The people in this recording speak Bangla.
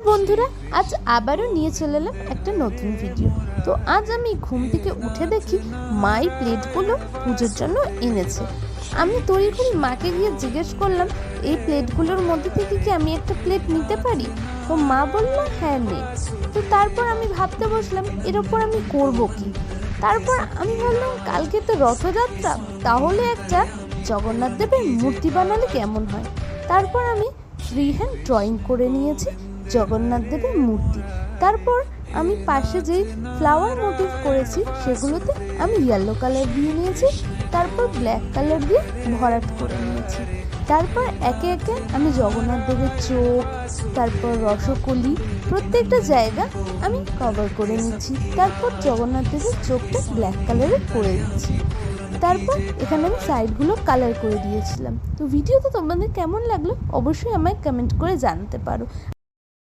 বন্ধুরা, আজ আবারও নিয়ে চলে এলাম একটা নতুন ভিডিও। তো আজ আমি ঘুম থেকে উঠে দেখি মাই প্লেটগুলো পুজোর জন্য এনেছে। আমি তড়িঘড়ি মাকে গিয়ে জিজ্ঞেস করলাম, এই প্লেটগুলোর মধ্যে থেকে কি আমি একটা প্লেট নিতে পারি? তো মা বলল হ্যাঁ নে। তো তারপর আমি ভাবতে বসলাম এর ওপর আমি করবো কি। তারপর আমি ভাবলাম কালকে তো রথযাত্রা, তাহলে একটা জগন্নাথ দেবের মূর্তি বানালে কেমন হয়। তারপর আমি ফ্রি হ্যান্ড ড্রয়িং করে নিয়েছি জগন্নাথ দেবের মূর্তি। তারপর আমি পাশে যেই ফ্লাওয়ার মোটিভ করেছি সেগুলোতে আমি ইয়েলো কালার দিয়ে নিয়েছি, তারপর ব্ল্যাক কালার দিয়ে ভরাট করে নিয়েছি। তারপর একে একে আমি জগন্নাথ দেবের চোখ, তারপর রসকলি প্রত্যেকটা জায়গা আমি কভার করে নিচ্ছি। তারপর জগন্নাথ দেবের চোখটা ব্ল্যাক কালারের করে দিচ্ছি। তারপর এখানে আমি সাইডগুলো কালার করে দিয়েছিলাম। তো ভিডিওটা তোমাদের কেমন লাগলো অবশ্যই আমায় কমেন্ট করে জানাতে পারো।